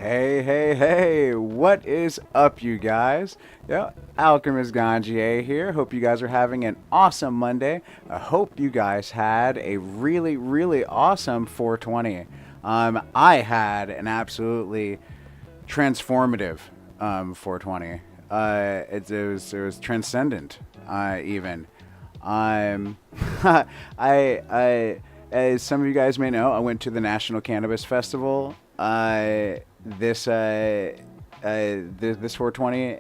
Hey, what is up, you guys? Yeah, Alchemist Ganjier here. Hope you guys are having an awesome Monday. I hope you guys had a really awesome 420. I had an absolutely transformative 420. It was transcendent, even. Um, as some of you guys may know, I went to the National Cannabis Festival. This 420.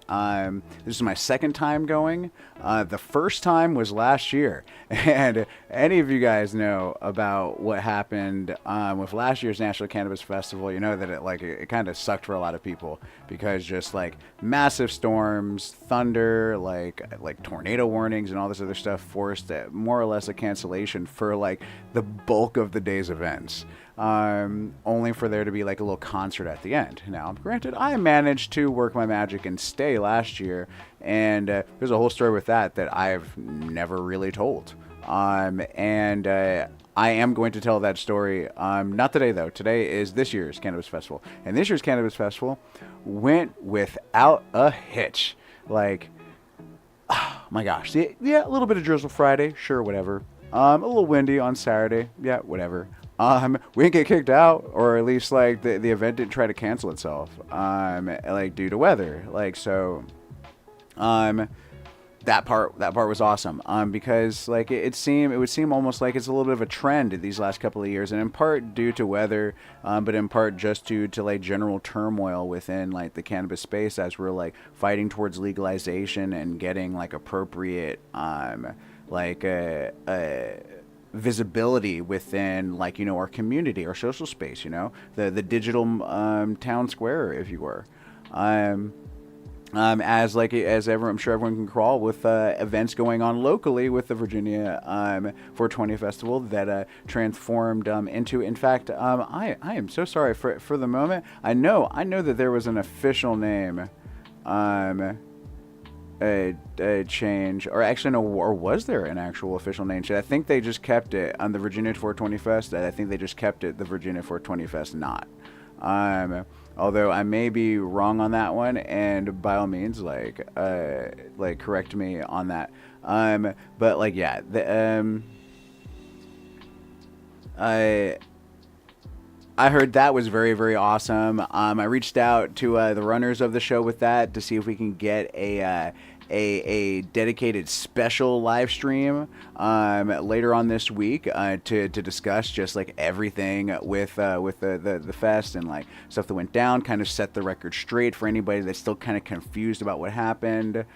This is my second time going. The first time was last year, and any of you guys know about what happened with last year's National Cannabis Festival, you know that it kind of sucked for a lot of people because just like massive storms, thunder, like tornado warnings, and all this other stuff forced more or less a cancellation for like the bulk of the day's events. Only for there to be like a little concert at the end. Now, granted, I managed to work my magic and stay last year, and there's a whole story with that I've never really told. I am going to tell that story, not today though. Today is this year's Cannabis Festival, and this year's Cannabis Festival went without a hitch. Like, oh my gosh, yeah, a little bit of drizzle Friday, sure, whatever. A little windy on Saturday, yeah, whatever. We didn't get kicked out, or at least like the event didn't try to cancel itself, like due to weather. Like so, that part was awesome. Because like it would seem almost like it's a little bit of a trend these last couple of years, and in part due to weather, but in part just due to like general turmoil within like the cannabis space as we're like fighting towards legalization and getting like appropriate visibility within like our community, our social space, the digital town square, if you were, as I'm sure everyone can crawl with events going on locally with the Virginia 420 festival that transformed into. In fact, I am so sorry for the moment. I know that there was an official name a change, or actually no, or was there an actual official name change? I think they just kept it on the Virginia 420 Fest. I think they just kept it the Virginia 420 Fest, not. Although I may be wrong on that one, and by all means, correct me on that. But like, yeah, I heard that was very awesome. I reached out to the runners of the show with that to see if we can get a dedicated special live stream later on this week to discuss just like everything with the fest and like stuff that went down, kind of set the record straight for anybody that's still kind of confused about what happened.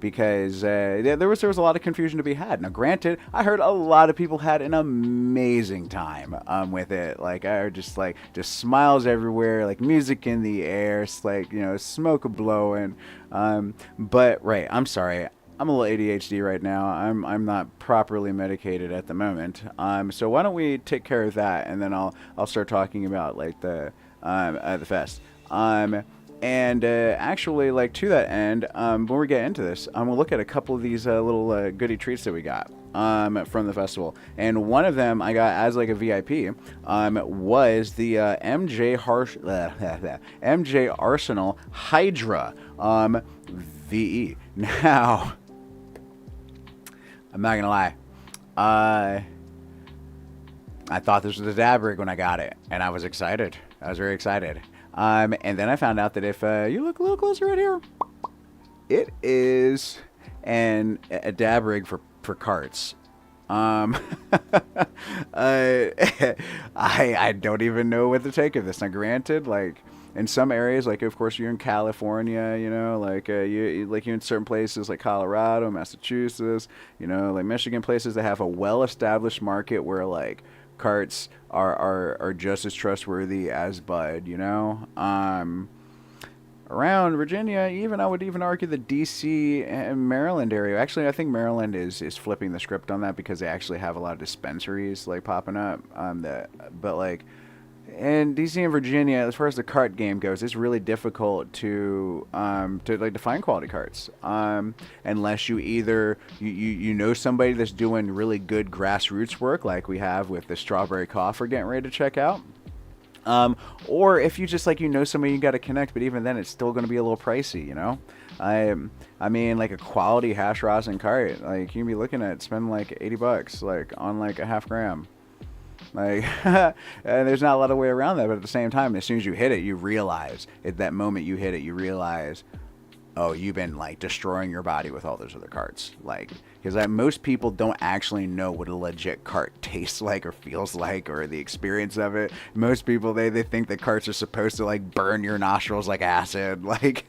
Because there was a lot of confusion to be had. Now, granted, I heard a lot of people had an amazing time with it. Like, I heard just smiles everywhere, like music in the air, smoke blowing. But right, I'm sorry. I'm a little ADHD right now. I'm not properly medicated at the moment. So why don't we take care of that, and then I'll start talking about like the fest. And actually, like to that end, when we get into this, we'll look at a couple of these little goodie treats that we got from the festival. And one of them I got as like a VIP was the MJArsenal Hydra VE. Now, I'm not gonna lie, I thought this was a dab rig when I got it, and I was excited. I was very excited. And then I found out that if you look a little closer right here, it is a dab rig for carts. I don't even know what to take of this. Now, granted, like in some areas, like of course you're in California, you're in certain places like Colorado, Massachusetts, like Michigan, places that have a well-established market where like carts are just as trustworthy as bud, around Virginia, I would even argue the DC and Maryland area. Actually, I think Maryland is flipping the script on that because they actually have a lot of dispensaries like popping up. But like in DC and Virginia, as far as the cart game goes, it's really difficult to find quality carts. Unless you either you know somebody that's doing really good grassroots work, like we have with the strawberry cough we're getting ready to check out. Or if you just like somebody you got to connect, but even then it's still going to be a little pricey, I I mean like a quality hash rosin cart, like you can be looking at spending like $80 like on like a half gram. Like, and there's not a lot of way around that, but at the same time, as soon as you hit it, you realize at that moment you hit it, you realize, oh, you've been like destroying your body with all those other carts. Like, because most people don't actually know what a legit cart tastes like or feels like or the experience of it. Most people, they think that carts are supposed to like burn your nostrils like acid, like,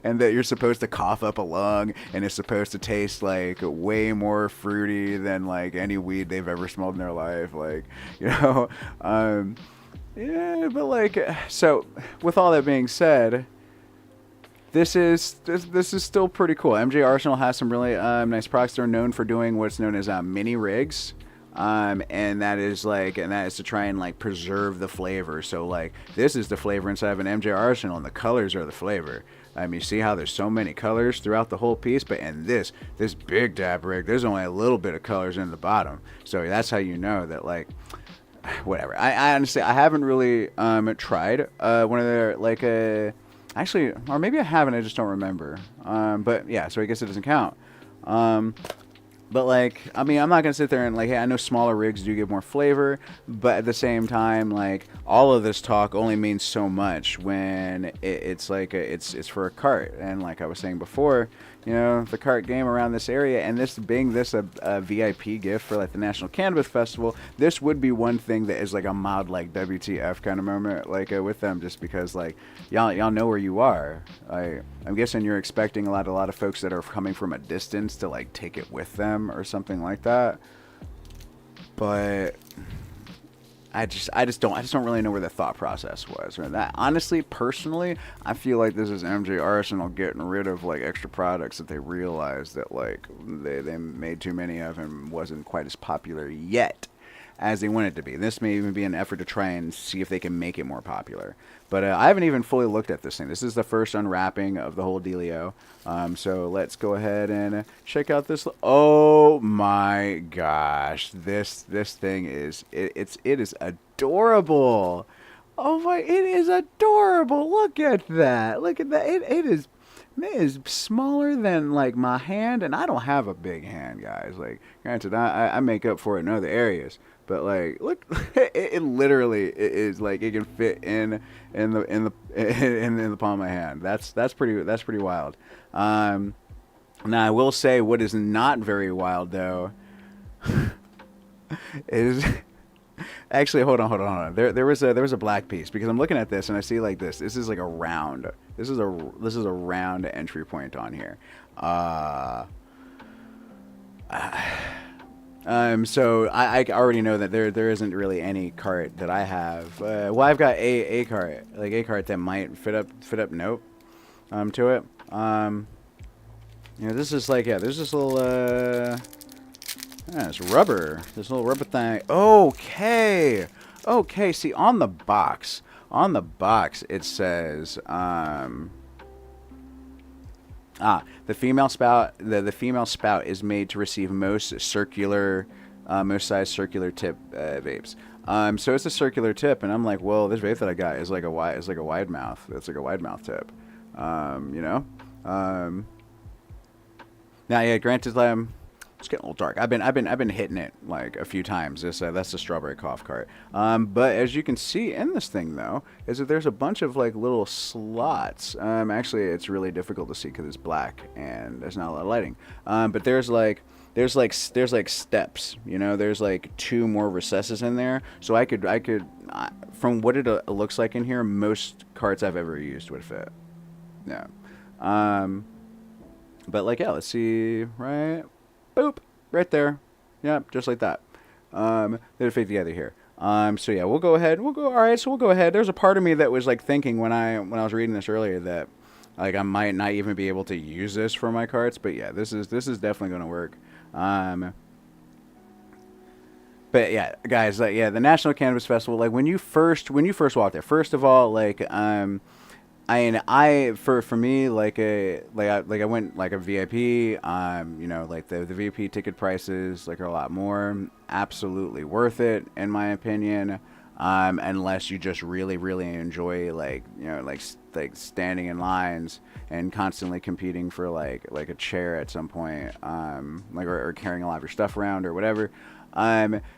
and that you're supposed to cough up a lung, and it's supposed to taste like way more fruity than like any weed they've ever smelled in their life. Like, yeah, but like, so with all that being said, this is still pretty cool. MJArsenal has some really nice products. They're known for doing what's known as mini rigs, and that is to try and like preserve the flavor. So like this is the flavor inside of an MJArsenal, and the colors are the flavor. You see how there's so many colors throughout the whole piece, but in this big dab rig, there's only a little bit of colors in the bottom. So that's how you know that like. Whatever. I honestly I haven't really tried one of their like actually, or maybe I haven't, I just don't remember. But yeah, so I guess it doesn't count. But like, I mean, I'm not gonna sit there and like, hey, I know smaller rigs do give more flavor, but at the same time, like, all of this talk only means so much when it's like it's for a cart, and like I was saying before, the cart game around this area, and this being a VIP gift for like the National Cannabis Festival, this would be one thing that is like a mild like WTF kind of moment, like with them, just because like y'all know where you are. I'm guessing you're expecting a lot of folks that are coming from a distance to like take it with them or something like that, but I just don't really know where the thought process was. Or that honestly, personally, I feel like this is MJArsenal getting rid of like extra products that they realized that like they made too many of and wasn't quite as popular yet as they want it to be. This may even be an effort to try and see if they can make it more popular. But I haven't even fully looked at this thing. This is the first unwrapping of the whole dealio. So let's go ahead and check out this. Oh my gosh, this thing is it is adorable. Oh my, it is adorable. Look at that. Look at that. It is smaller than like my hand, and I don't have a big hand, guys. Like, granted, I make up for it in other areas. But like, look, it literally is like it can fit in the palm of my hand. That's pretty wild. Now I will say what is not very wild though is actually hold on. There was a black piece, because I'm looking at this and I see like this. This is like a round. This is a round entry point on here. So I already know that there isn't really any cart that I have. Well, I've got a cart that might fit up nope to it. This is like, there's this little this little rubber thing. Okay, see on the box it says the female spout. The female spout is made to receive most size circular tip vapes. So it's a circular tip, and I'm like, well, this vape that I got is like a wide mouth. It's like a wide mouth tip. Now, yeah, granted, it's getting a little dark. I've been hitting it like a few times. That's the strawberry cough cart. But as you can see in this thing though, is that there's a bunch of like little slots. Actually, it's really difficult to see because it's black and there's not a lot of lighting. But there's like steps. There's like 2 more recesses in there. So I could from what it looks like in here, most carts I've ever used would fit. Yeah. But like, yeah, let's see, right? Boop, right there. Yep, just like that. They'll fit together here. So yeah, we'll go ahead. All right, so we'll go ahead. There's a part of me that was like thinking when I was reading this earlier that like I might not even be able to use this for my carts, but yeah, this is definitely going to work. But yeah, guys, like, yeah, the National Cannabis Festival, like when you first walk there, first of all, like for me, I went like a VIP. Like the VIP ticket prices like are a lot more. Absolutely worth it in my opinion. unless you just really, really enjoy like like standing in lines and constantly competing for like a chair at some point, like or carrying a lot of your stuff around or whatever.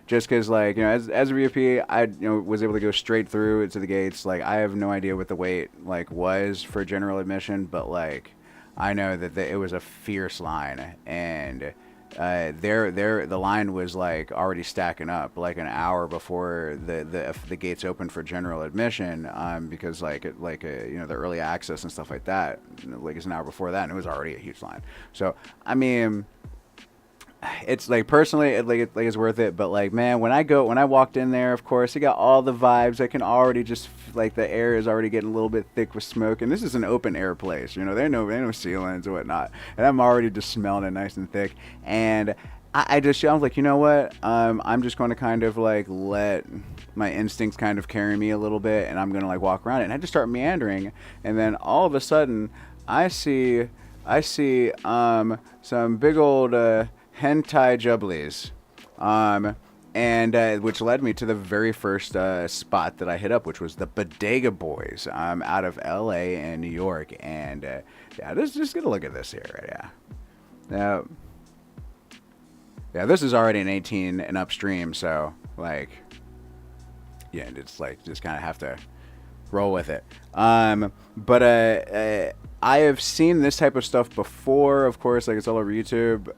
Just because like as a VIP, I was able to go straight through to the gates. Like I have no idea what the wait like was for general admission, but like I know that it was a fierce line, and the line was like already stacking up like an hour before the gates opened for general admission, because the early access and stuff like that, like it's an hour before that, and it was already a huge line. So I mean, it's like personally it's worth it, but like man, when I walked in there, of course it got all the vibes. I can already just like the air is already getting a little bit thick with smoke, and this is an open air place, there ain't no ceilings or whatnot, and I'm already just smelling it nice and thick. And I was like, you know what, I'm just going to kind of like let my instincts kind of carry me a little bit, and I'm going to like walk around it, and I just start meandering, and then all of a sudden I see some big old hentai jubblies, and which led me to the very first spot that I hit up, which was the Bodega Boys, out of LA and New York. And yeah, just get a look at this here, right? Yeah. Yeah, this is already an 18 and up stream, so like, yeah, it's like just kind of have to roll with it. But I have seen this type of stuff before. Of course, like it's all over YouTube.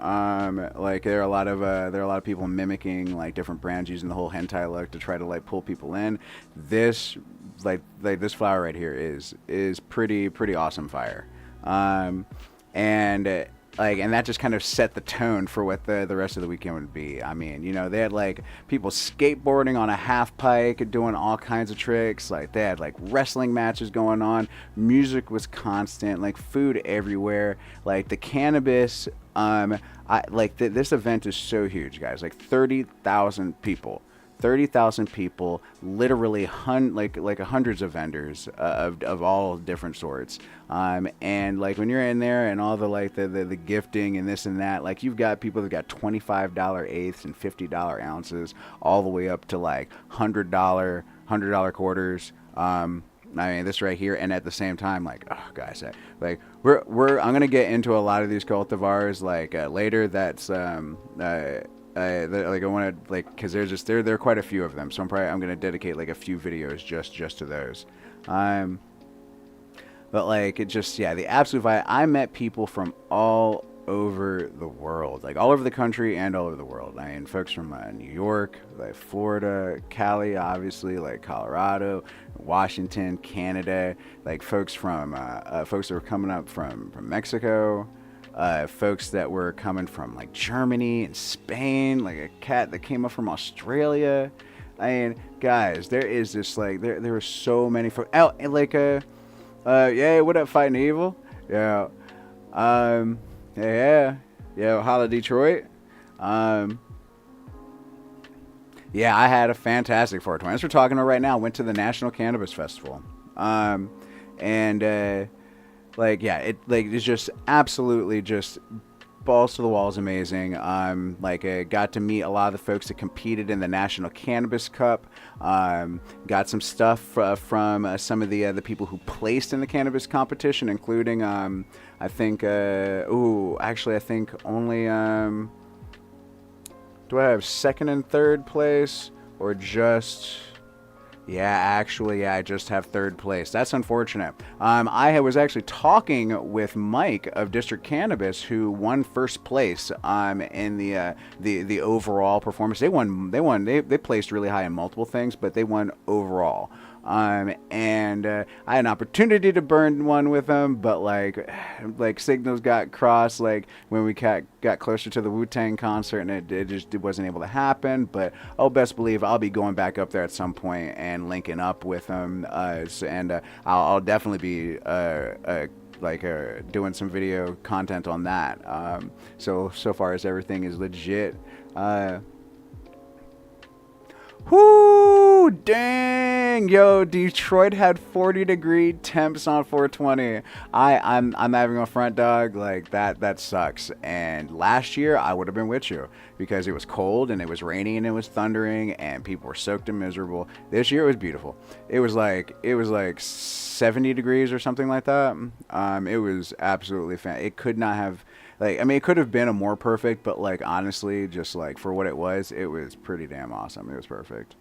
Like there are a lot of people mimicking like different brands using the whole hentai look to try to like pull people in. This like this flower right here is pretty awesome fire. And that just kind of set the tone for what the rest of the weekend would be. I mean, they had like people skateboarding on a half pike, doing all kinds of tricks. Like they had like wrestling matches going on. Music was constant. Like food everywhere. Like the cannabis. This event is so huge, guys. Like 30,000 people. 30,000 people, literally hundreds of vendors of all different sorts. And like when you're in there and all the like the gifting and this and that, like you've got people that got $25 eighths and $50 ounces, all the way up to like $100 quarters. I mean, this right here, and at the same time, like, oh, guys, like I'm gonna get into a lot of these cultivars like later. That's I want to like, because there's just there are quite a few of them, so I'm gonna dedicate like a few videos just to those. But like it just, yeah, the absolute vibe. I met people from all over the world, like all over the country and all over the world. I mean, folks from New York, like Florida, Cali, obviously, like Colorado, Washington, Canada, like folks that were coming up from Mexico. Folks that were coming from like Germany and Spain, like a cat that came up from Australia. I mean, guys, there is this like there were so many folks. Oh, and like yeah, what up, Fighting Evil? Yeah, yeah, holla Detroit. Yeah, I had a fantastic 420. As we're talking about right now, went to the National Cannabis Festival, and. Like, yeah, it's just absolutely just balls to the walls amazing. Got to meet a lot of the folks that competed in the National Cannabis Cup. Got some stuff from some of the people who placed in the cannabis competition, including, I think only, do I have second and third place or just... Yeah, actually, I just have third place. That's unfortunate. I was actually talking with Mike of District Cannabis, who won first place in the overall performance. They placed really high in multiple things, but they won overall. And I had an opportunity to burn one with them, but like signals got crossed like when we got closer to the Wu-Tang concert, and it wasn't able to happen. But best believe I'll be going back up there at some point and linking up with them, and I'll definitely be doing some video content on that. So far as everything is legit. Whoo! Ooh, dang, yo, Detroit had 40-degree temps on 420. I'm having a front dog, like that sucks. And last year I would have been with you because it was cold and it was rainy and it was thundering and people were soaked and miserable. This year it was beautiful. It was like 70 degrees or something like that. It was absolutely it could not have, like, I mean, it could have been a more perfect, but like honestly, just like for what it was pretty damn awesome. It was perfect.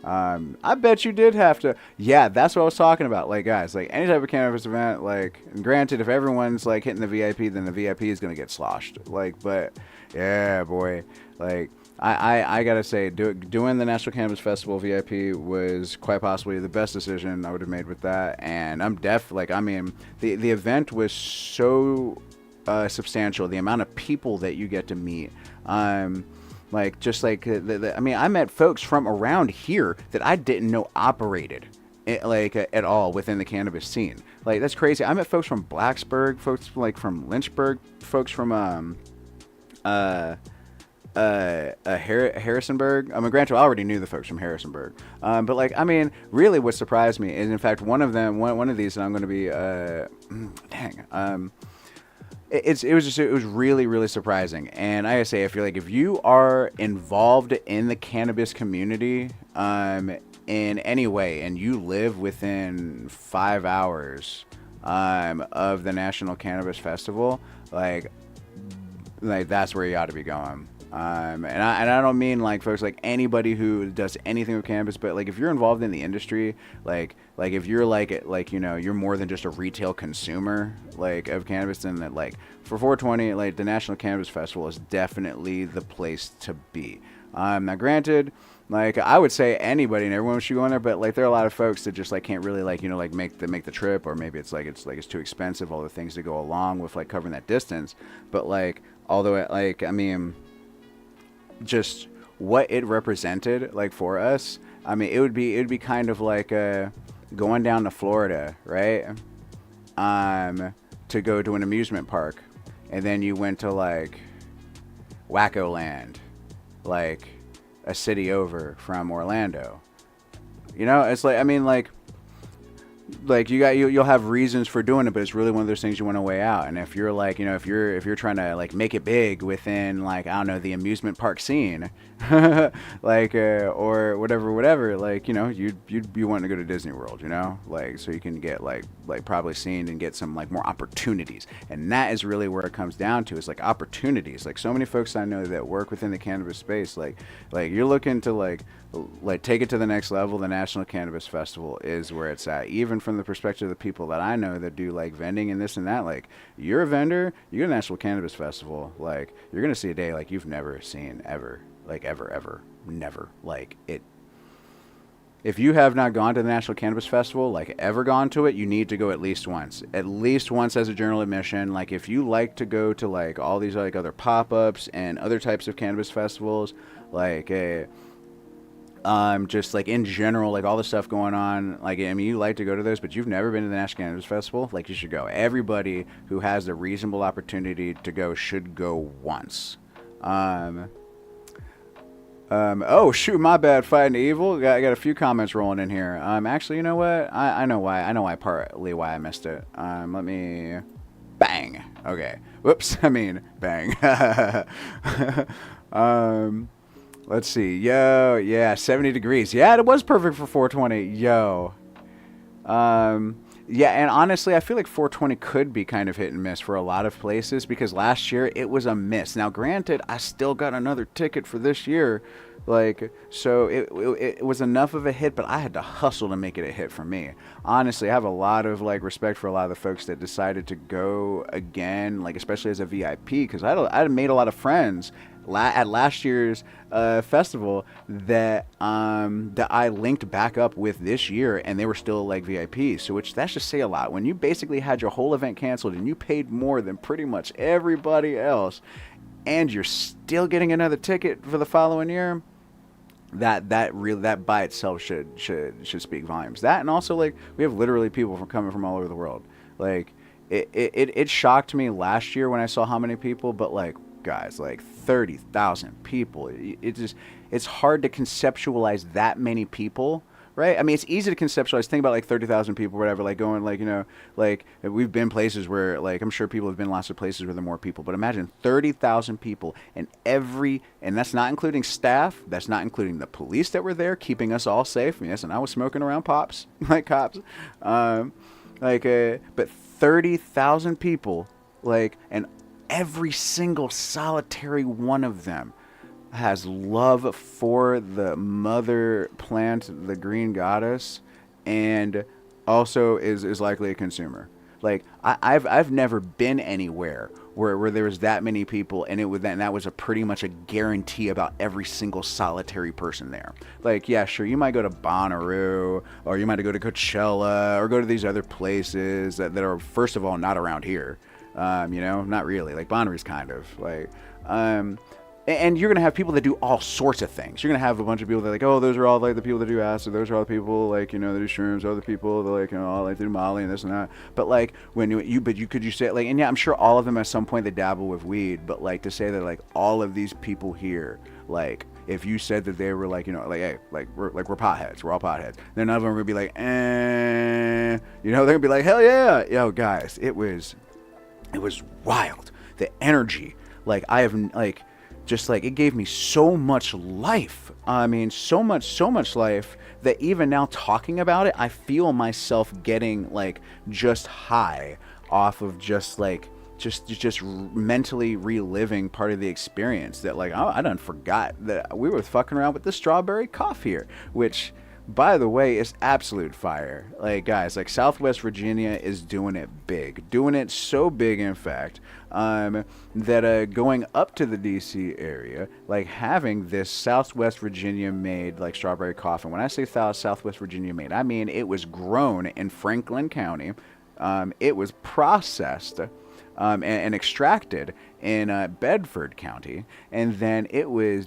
I bet you did have to. Yeah, that's what I was talking about. Like, guys, like any type of cannabis event, like, and granted, if everyone's like hitting the VIP, then the VIP is gonna get sloshed. Like, but yeah, boy, like I gotta say, doing the National Cannabis Festival VIP was quite possibly the best decision I would have made with that. And I'm like, I mean, the event was so substantial. The amount of people that you get to meet. Like, just like, I mean, I met folks from around here that I didn't know operated, at all within the cannabis scene. Like, that's crazy. I met folks from Blacksburg, folks, like, from Lynchburg, folks from, Harrisonburg. I mean, granted, I already knew the folks from Harrisonburg. But, like, I mean, really what surprised me is, in fact, one of these, and I'm going to be, it was really, really surprising. And I gotta say, I feel like if you are involved in the cannabis community in any way and you live within 5 hours of the National Cannabis Festival, like that's where you ought to be going. And I don't mean like folks, like anybody who does anything with cannabis, but like if you're involved in the industry, like if you're like you know, you're more than just a retail consumer like of cannabis, then that, like, for 420, like the National Cannabis Festival is definitely the place to be. Now granted, like I would say anybody and everyone should go in there, but like there are a lot of folks that just like can't really, like, you know, like make the trip, or maybe it's too expensive, all the things to go along with like covering that distance. But like, although it, like, I mean, just what it represented, like, for us, I mean, it would be kind of like going down to Florida, right? To go to an amusement park, and then you went to like Wacko Land, like a city over from Orlando. You know, it's like, I mean, like you'll have reasons for doing it, but it's really one of those things you want to weigh out. And if you're like, you know, if you're trying to like make it big within, like, I don't know, the amusement park scene, like or whatever, like, you know, you want to go to Disney World, you know, like, so you can get like probably seen and get some like more opportunities. And that is really where it comes down to, is like opportunities. Like, so many folks I know that work within the cannabis space, like you're looking to like take it to the next level. The National Cannabis Festival is where it's at. Even from the perspective of the people that I know that do like vending and this and that, like, you're a vendor, you go to National Cannabis Festival, like, you're gonna see a day like you've never seen ever, like ever, never. Like, it, if you have not gone to the National Cannabis Festival, like ever gone to it, you need to go at least once as a general admission. Like, if you like to go to like all these like other pop-ups and other types of cannabis festivals, like just like in general, like all the stuff going on, like, I mean, you like to go to those, but you've never been to the National Cannabis Festival, like, you should go. Everybody who has the reasonable opportunity to go should go once. Oh shoot, my bad, fighting evil. I got a few comments rolling in here. Actually, you know what? I know why, partly why I missed it. Let me, bang. Okay. Whoops. I mean, bang. Let's see. Yo, yeah, 70 degrees. Yeah, it was perfect for 420. Yo. Yeah, and honestly, I feel like 420 could be kind of hit and miss for a lot of places, because last year it was a miss. Now, granted, I still got another ticket for this year, like, so it was enough of a hit, but I had to hustle to make it a hit for me. Honestly, I have a lot of like respect for a lot of the folks that decided to go again, like especially as a VIP, because I made a lot of friends at last year's festival that I linked back up with this year, and they were still like VIPs. So that's just say a lot. When you basically had your whole event canceled and you paid more than pretty much everybody else, and you're still getting another ticket for the following year, that by itself should speak volumes. That, and also, like, we have literally people coming from all over the world. Like, it shocked me last year when I saw how many people, but like, guys, like 30,000 people. It's hard to conceptualize that many people right? I mean, it's easy to conceptualize. Think about like 30,000 people, whatever, like going like, like we've been places where like I'm sure people have been lots of places where there are more people, but imagine 30,000 people and that's not including staff. That's not including the police that were there keeping us all safe. Yes, and I was smoking around pops, like cops. But 30,000 people, like, and every single solitary one of them has love for the mother plant, the green goddess, and also is likely a consumer. Like I've never been anywhere where there was that many people, and that was a pretty much a guarantee about every single solitary person there. Like, yeah, sure, you might go to Bonnaroo, or you might go to Coachella, or go to these other places that are, first of all, not around here. Not really. Like Bonnaroo's kind of like. And you're going to have people that do all sorts of things. You're going to have a bunch of people that are like, oh, those are all like the people that do acid. Those are all the people like, that do shrooms. Other people that like, all like do Molly and this and that. But like when could you say like, and yeah, I'm sure all of them at some point they dabble with weed. But like to say that like all of these people here, like if you said that they were like, like, hey, we're potheads. We're all potheads. Then none of them are going to be like, they're going to be like, hell yeah. Yo, guys, it was wild. The energy, like I have like, just like it gave me so much life. I mean, so much life that even now talking about it, I feel myself getting like just high off of just mentally reliving part of the experience that like I done forgot that we were fucking around with the strawberry cough here, which by the way is absolute fire. Like guys, like Southwest Virginia is doing it big, doing it so big in fact that going up to the DC area, like having this Southwest Virginia made like strawberry cough. And when I say Southwest Virginia made, I mean it was grown in Franklin County. It was processed and extracted in Bedford County, and then it was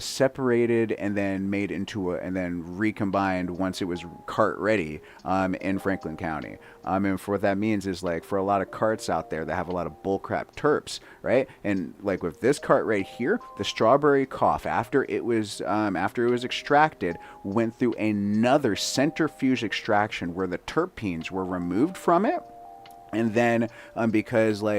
separated and then made into and then recombined once it was cart ready in Franklin County. And for what that means is like for a lot of carts out there that have a lot of bullcrap terps, right? And like with this cart right here, the strawberry cough after it was extracted went through another centrifuge extraction where the terpenes were removed from it. And then because the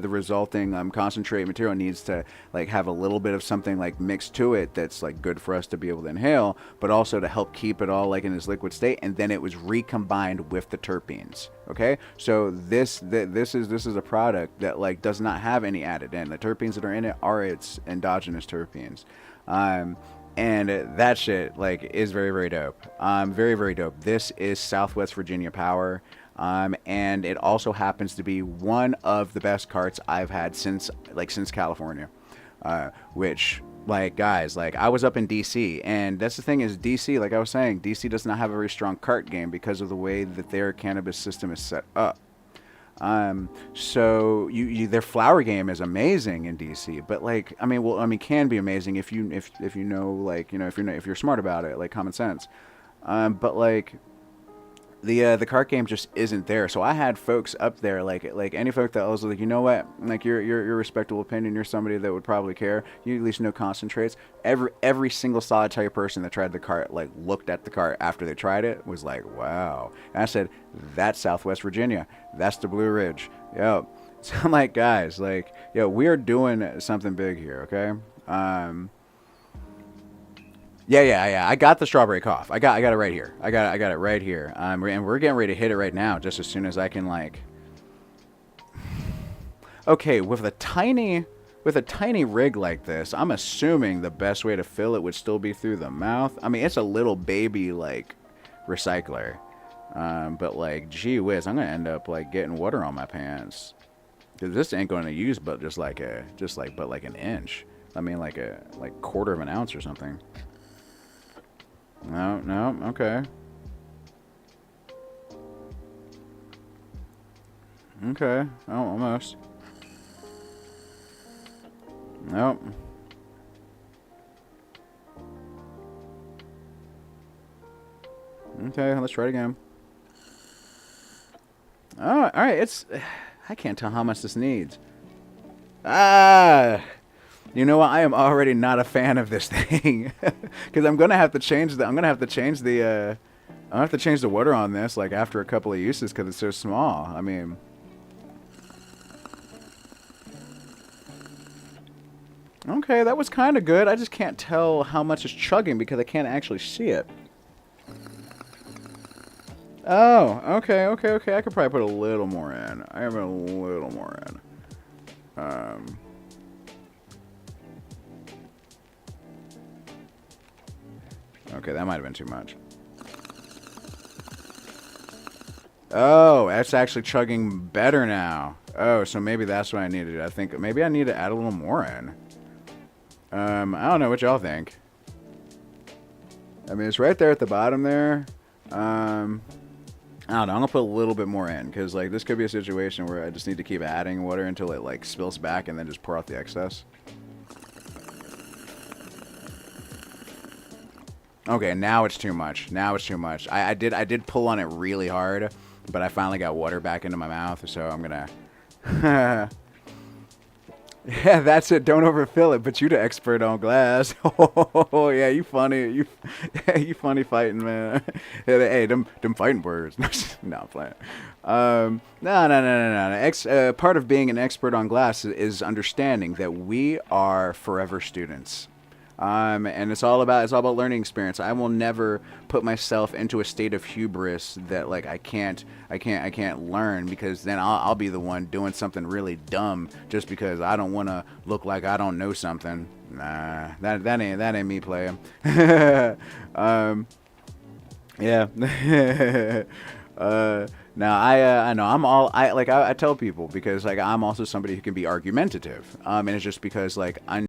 resulting concentrate material needs to like have a little bit of something like mixed to it that's like good for us to be able to inhale, but also to help keep it all like in this liquid state, and then it was recombined with the terpenes. Okay, so this is a product that like does not have any added in. The terpenes that are in it are its endogenous terpenes. And that shit like is very, very dope. Very, very dope. This is Southwest Virginia Power. And it also happens to be one of the best carts I've had since California. Which like guys, like I was up in DC, and that's the thing is DC, like I was saying, DC does not have a very strong cart game because of the way that their cannabis system is set up. So their flower game is amazing in DC, but like, can be amazing if you know, like, if you're smart about it, like common sense. But like the cart game just isn't there. So I had folks up there, like any folk that was like, you know what, like you're a respectable opinion, you're somebody that would probably care, you at least know concentrates. Every single solitary person that tried the cart, like looked at the cart after they tried it, was like, wow. And I said, that's Southwest Virginia, that's the Blue Ridge. Yo, so I'm like, guys, like, yo, we are doing something big here, okay? Yeah. I got the strawberry cough. I got it right here. I got it right here. And we're getting ready to hit it right now, just as soon as I can, like. Okay, with a tiny rig like this, I'm assuming the best way to fill it would still be through the mouth. I mean, it's a little baby like recycler, but like, gee whiz, I'm gonna end up like getting water on my pants, because this ain't going to use but like an inch. I mean, like quarter of an ounce or something. No, okay. Okay, oh, almost. Nope. Okay, let's try it again. Oh, alright, I can't tell how much this needs. You know what? I am already not a fan of this thing because I'm gonna have to change the. I'm gonna have to change the. I'm gonna have to change the water on this like after a couple of uses because it's so small. I mean. Okay, that was kind of good. I just can't tell how much is chugging because I can't actually see it. Oh, okay, okay, okay. I could probably put a little more in. I have a little more in. Okay, that might have been too much. Oh, that's actually chugging better now. Oh, so maybe that's what I need to do. I think maybe I need to add a little more in. I don't know what y'all think. I mean, it's right there at the bottom there. I don't know. I'm gonna put a little bit more in because like this could be a situation where I just need to keep adding water until it like spills back and then just pour out the excess. Okay, now it's too much. Now it's too much. I did pull on it really hard, but I finally got water back into my mouth, so I'm gonna. Yeah, that's it. Don't overfill it. But you the expert on glass. Oh yeah, you funny. You funny fighting, man. Hey, them fighting words. No, I'm playing. No. Part of being an expert on glass is understanding that we are forever students. And it's all about learning experience. I will never put myself into a state of hubris that like I can't learn because then I'll be the one doing something really dumb just because I don't want to look like I don't know something. Nah, that ain't me playing. Yeah. Now I know I tell people because like I'm also somebody who can be argumentative. And it's just because like I